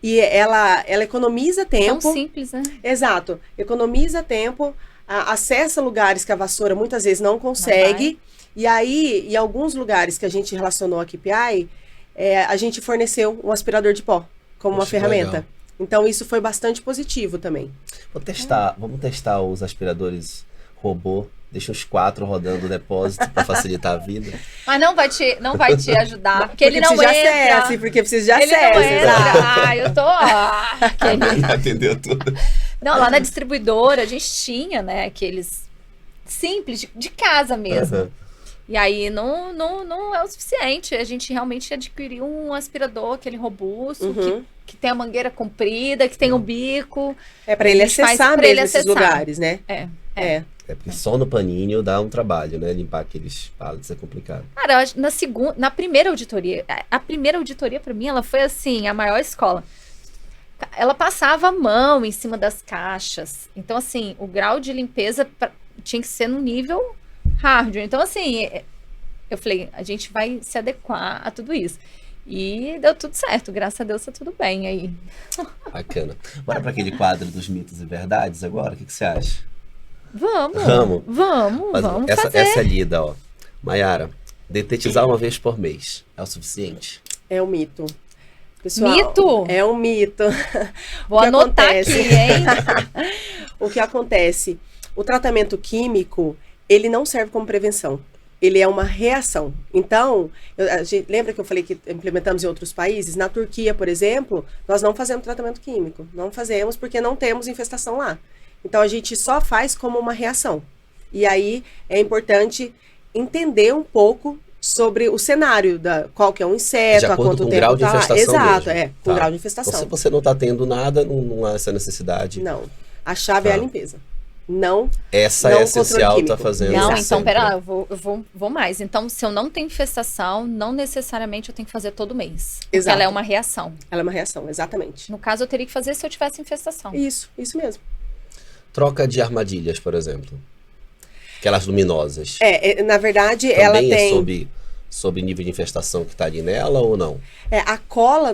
E ela economiza tempo. Tão simples, né? Exato. Economiza tempo, acessa lugares que a vassoura muitas vezes não consegue. E aí, em alguns lugares que a gente relacionou a KPI, a gente forneceu um aspirador de pó como uma ferramenta. Legal. Então, isso foi bastante positivo também. Vamos testar os aspiradores robô. Deixa os 4 rodando o depósito para facilitar a vida. Mas não vai te ajudar, porque ele não precisa de entra. acesso, porque precisa de Ele acesso. não entra. Eu tô... aquele... Entendeu tudo? Não, lá na distribuidora a gente tinha, né, aqueles simples, de casa mesmo. Uhum. E aí não é o suficiente. A gente realmente adquiriu um aspirador, aquele robusto, que tem a mangueira comprida, que tem o bico. É para ele A gente faz acessar pra mesmo ele esses acessar. lugares, né? É. É porque só no paninho dá um trabalho, né? Limpar aqueles pallets é complicado. Cara, na primeira auditoria, a primeira auditoria pra mim, ela foi assim, a maior escola. Ela passava a mão em cima das caixas. Então, assim, o grau de limpeza tinha que ser no nível hardware. Então, assim, eu falei, a gente vai se adequar a tudo isso. E deu tudo certo, graças a Deus tá tudo bem aí. Bacana. Bora para aquele quadro dos mitos e verdades agora? O que você acha? Vamos fazer. Essa é lida, ó. Maiara, detetizar uma vez por mês é o suficiente? É um mito. Pessoal, Mito? É um mito. Vou anotar aqui, hein? O que acontece? O tratamento químico, ele não serve como prevenção. Ele é uma reação. Então, lembra que eu falei que implementamos em outros países? Na Turquia, por exemplo, nós não fazemos tratamento químico. Não fazemos porque não temos infestação lá. Então, a gente só faz como uma reação. E aí, é importante entender um pouco sobre o cenário, qual que é um inseto, há quanto tempo grau de infestação. Exato, mesmo. com grau de infestação. Então, se você não está tendo nada, não há essa necessidade. Não. A chave é a limpeza. Não. Essa não é essencial, tá químico. fazendo. Não, sempre. então, pera lá, eu vou mais. Então, se eu não tenho infestação, não necessariamente eu tenho que fazer todo mês. Porque Exato. ela é uma reação. Ela é uma reação, exatamente. No caso, eu teria que fazer se eu tivesse infestação. Isso mesmo. Troca de armadilhas, por exemplo. Aquelas luminosas. Na verdade, Também ela é tem... sob nível de infestação que está ali nela ou não? A cola,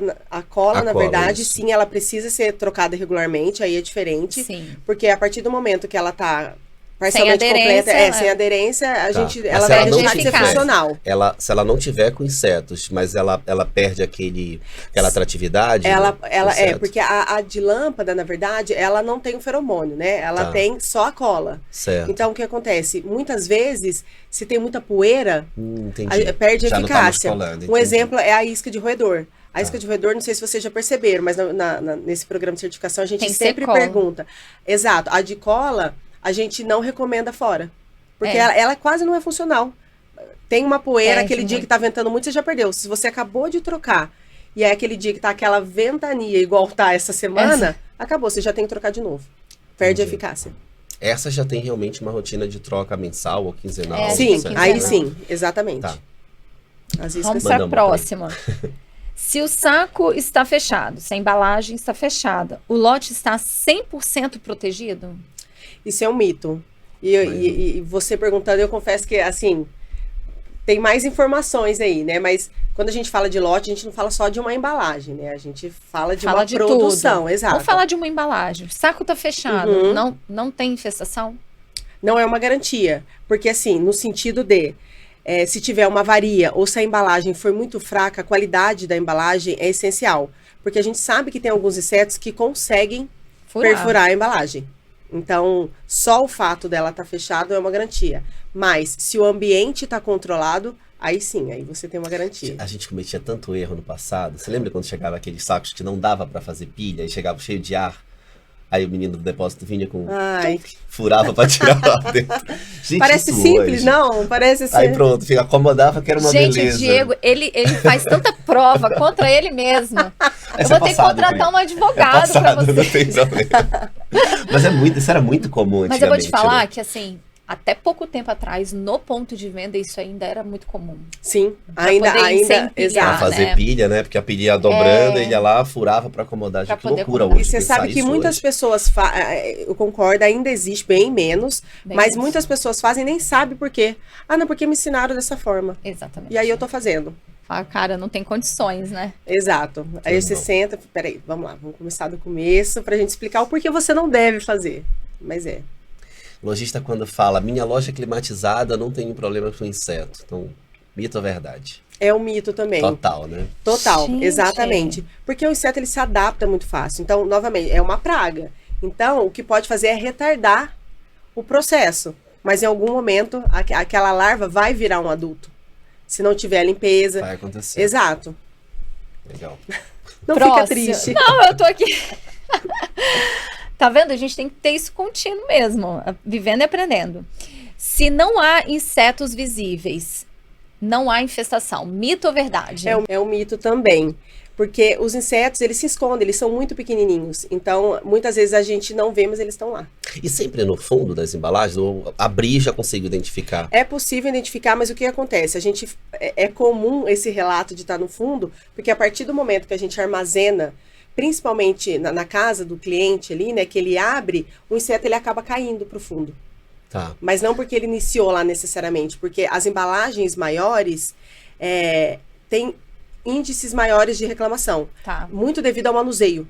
na verdade, isso. sim, ela precisa ser trocada regularmente, aí é diferente. Sim. Porque a partir do momento que ela tá parcialmente completa, sem aderência, ela vai deixar de ser funcional. Se ela não tiver com insetos, mas ela perde aquela atratividade. Porque a de lâmpada, na verdade, ela não tem o feromônio, né? Ela tem só a cola. Certo. Então, o que acontece? Muitas vezes, se tem muita poeira, perde a já eficácia. Não tá musculando, um exemplo é a isca de roedor. A isca de roedor, não sei se vocês já perceberam, mas nesse programa de certificação a gente sempre pergunta. Exato. A de cola, a gente não recomenda fora. Porque ela quase não é funcional. tem uma poeira, Perde aquele dia muito. que tá ventando muito, você já perdeu. Se você acabou de trocar, e é aquele dia que tá aquela ventania igual tá essa semana, acabou, você já tem que trocar de novo. Perde a Entendi. eficácia. Essa já tem realmente uma rotina de troca mensal ou quinzenal? É, Sim, quinzenal. aí sim, exatamente. Tá. As iscas Vamos sim. para a Manda próxima. Se o saco está fechado, se a embalagem está fechada, o lote está 100% protegido? Isso é um mito. E você perguntando, eu confesso que, assim, tem mais informações aí, né? Mas quando a gente fala de lote, a gente não fala só de uma embalagem, né? A gente fala de Fala uma de produção, tudo. exato. Vamos falar de uma embalagem. O saco está fechado, Uhum. não tem infestação? Não é uma garantia. Porque, assim, no sentido de, se tiver uma avaria ou se a embalagem for muito fraca, a qualidade da embalagem é essencial. Porque a gente sabe que tem alguns insetos que conseguem perfurar a embalagem. Então, só o fato dela estar fechada é uma garantia. Mas, se o ambiente está controlado, aí sim, aí você tem uma garantia. A gente cometia tanto erro no passado. Você lembra quando chegava aqueles sacos que não dava pra fazer pilha e chegava cheio de ar? Aí o menino do depósito vinha com... Ai, furava pra tirar lá dentro. Gente, parece isso simples, hoje. não? Parece assim. Aí pronto, acomodava que era uma Gente, beleza. o Diego, ele faz tanta prova contra ele mesmo. Eu vou ter que contratar um advogado para Passado, você. não tem problema. Mas isso era muito comum antigamente. Mas eu vou te falar né? que, assim, até pouco tempo atrás, no ponto de venda, isso ainda era muito comum. Sim, Pra ainda, poder empilhar, Pra exato. fazer né? pilha, né? Porque a pilha ia dobrando, ele ia lá, furava pra acomodar. Pra Que poder loucura acomodar. hoje. E você pensar sabe que isso muitas hoje. pessoas, eu concordo, ainda existe bem menos, Bem mas menos. muitas pessoas fazem e nem sabem por quê. Ah, não, porque me ensinaram dessa forma. Exatamente. E aí eu tô fazendo. Fala, cara, não tem condições, né? Exato. Aí você Não. senta, peraí, vamos lá, vamos começar do começo pra gente explicar o porquê você não deve fazer. Mas O lojista, quando fala, minha loja é climatizada, não tem problema com inseto. Então, mito ou verdade? é um mito também. Total, né? Total, Gente. exatamente. Porque o inseto ele se adapta muito fácil. Então, novamente, é uma praga. Então, o que pode fazer é retardar o processo. Mas em algum momento, aquela larva vai virar um adulto. Se não tiver limpeza. Vai acontecer. Exato. Legal. Não Próximo. fica triste. Não, eu tô aqui. Tá vendo? A gente tem que ter isso contínuo mesmo. Vivendo e aprendendo. Se não há insetos visíveis, não há infestação. Mito ou verdade? É um mito também. Porque os insetos, eles se escondem, eles são muito pequenininhos. Então, muitas vezes a gente não vê, mas eles estão lá. E sempre no fundo das embalagens, ou abrir já consigo identificar. É possível identificar, mas o que acontece? É comum esse relato de estar no fundo, porque a partir do momento que a gente armazena, principalmente na casa do cliente ali, né, que ele abre, o inseto ele acaba caindo para o fundo. Tá. Mas não porque ele iniciou lá necessariamente, porque as embalagens maiores têm índices maiores de reclamação, Tá. muito devido ao manuseio.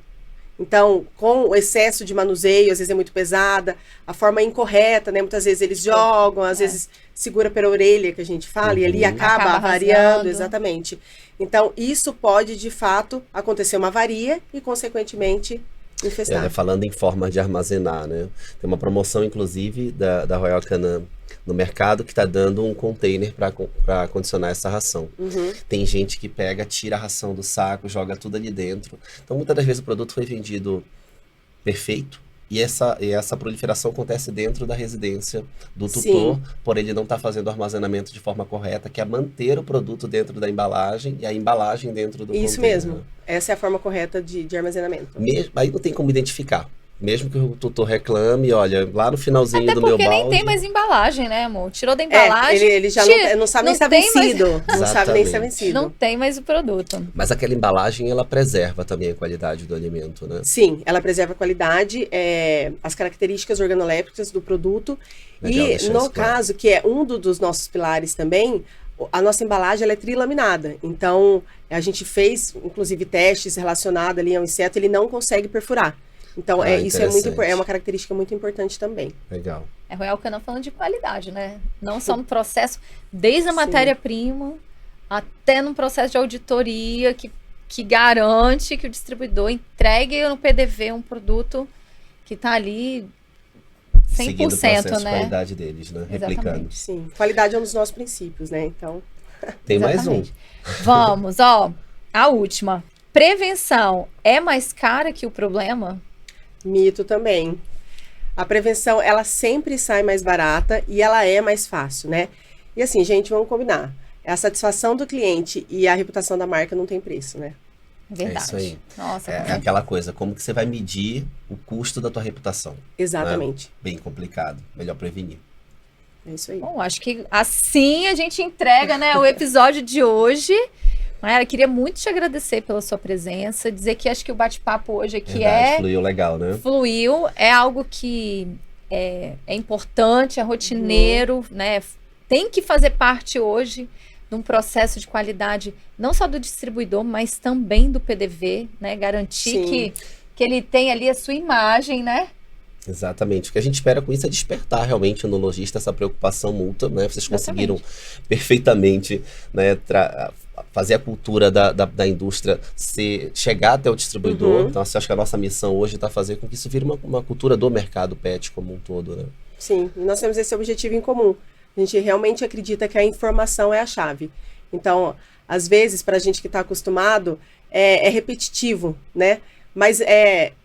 Então, com o excesso de manuseio, às vezes é muito pesada, a forma incorreta, né? Muitas vezes eles jogam, às vezes segura pela orelha, que a gente fala, e ali acaba Acaba variando, rasgando. exatamente. Então, isso pode, de fato, acontecer uma avaria e, consequentemente, infestar. Falando em forma de armazenar, né? Tem uma promoção, inclusive, da Royal Canin no mercado que está dando um container para condicionar essa ração. Uhum. Tem gente que pega, tira a ração do saco, joga tudo ali dentro. Então, muitas das vezes o produto foi vendido perfeito e essa proliferação acontece dentro da residência do tutor, Sim. por ele não estar fazendo o armazenamento de forma correta, que é manter o produto dentro da embalagem e a embalagem dentro do Isso container. mesmo. Essa é a forma correta de armazenamento. Aí não tem como identificar. Mesmo que o tutor reclame, olha, lá no finalzinho Até do meu porque balde... nem tem mais embalagem, né, amor? Tirou da embalagem. Ele já não sabe nem se está tem mais- vencido. Não sabe nem se está Exatamente. vencido. Não tem mais o produto. Mas aquela embalagem, ela preserva também a qualidade do alimento, né? Sim, ela preserva a qualidade, as características organolépticas do produto. Legal E deixar no isso claro. caso, que é um dos nossos pilares também, a nossa embalagem ela é trilaminada. Então, a gente fez, inclusive, testes relacionados ali ao inseto, ele não consegue perfurar. Então, isso interessante. é uma característica muito importante também. Legal. É Royal Canin falando de qualidade, né? Não só no processo, desde a Sim. matéria-prima até no processo de auditoria que garante que o distribuidor entregue no PDV um produto que está ali 100%, Seguindo o processo de né? qualidade deles, né? Exatamente. Replicando. Sim, qualidade é um dos nossos princípios, né? Então, Tem mais um. Exatamente. Vamos, ó. A última. Prevenção é mais cara que o problema? mito também. A prevenção, ela sempre sai mais barata e ela é mais fácil, né? E assim, gente, vamos combinar. A satisfação do cliente e a reputação da marca não tem preço, né? Verdade. É isso aí. Nossa, É aquela coisa, como que você vai medir o custo da tua reputação? Exatamente. Né? Bem complicado, melhor prevenir. É isso aí. Bom, acho que assim a gente entrega, né, o episódio de hoje. Mayara, queria muito te agradecer pela sua presença, dizer que acho que o bate-papo hoje aqui Verdade, fluiu legal, né? fluiu, é algo que é importante, é rotineiro, né? Tem que fazer parte hoje de um processo de qualidade, não só do distribuidor, mas também do PDV, né? Garantir Sim. que ele tem ali a sua imagem, né? Exatamente. O que a gente espera com isso é despertar realmente no lojista essa preocupação mútua, né? Vocês conseguiram perfeitamente, né, fazer a cultura da indústria chegar até o distribuidor. Uhum. Então, assim, acho que a nossa missão hoje está fazer com que isso vire uma cultura do mercado pet como um todo, né? Sim, e nós temos esse objetivo em comum. A gente realmente acredita que a informação é a chave. Então, às vezes, para a gente que está acostumado, é repetitivo, né? Mas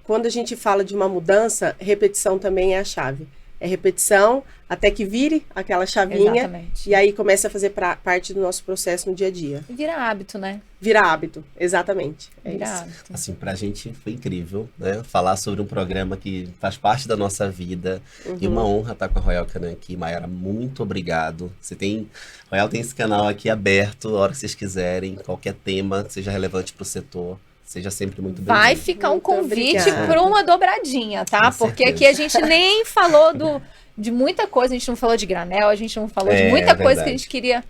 quando a gente fala de uma mudança, repetição também é a chave. É repetição até que vire aquela chavinha. Exatamente. E aí começa a fazer parte do nosso processo no dia a dia. Vira hábito, né? Vira hábito, exatamente. Vira isso. hábito. Assim, pra gente foi incrível, né? Falar sobre um programa que faz parte da nossa vida. E uma honra estar com a Royal Canin aqui. Mayara, muito obrigado. Royal tem esse canal aqui aberto, a hora que vocês quiserem. Qualquer tema que seja relevante pro setor. Seja sempre muito bem-vindo. Vai ficar um Muito convite obrigada. para uma dobradinha, tá? Com Porque certeza. aqui a gente nem falou de muita coisa, a gente não falou de granel, a gente não falou de muita coisa verdade. que a gente queria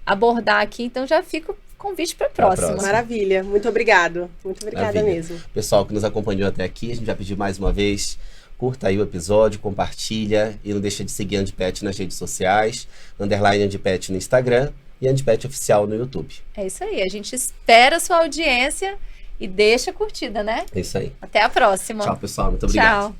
abordar aqui, então já fica o convite para a próxima. próxima. Maravilha, muito obrigado. Muito obrigada Maravilha. mesmo. Pessoal que nos acompanhou até aqui, a gente vai pedir mais uma vez, curta aí o episódio, compartilha e não deixa de seguir a Andipet nas redes sociais, _Andipet no Instagram e Andipet Oficial no YouTube. É isso aí, a gente espera a sua audiência e deixa a curtida, né? É isso aí. Até a próxima. Tchau, pessoal. Muito obrigado. Tchau.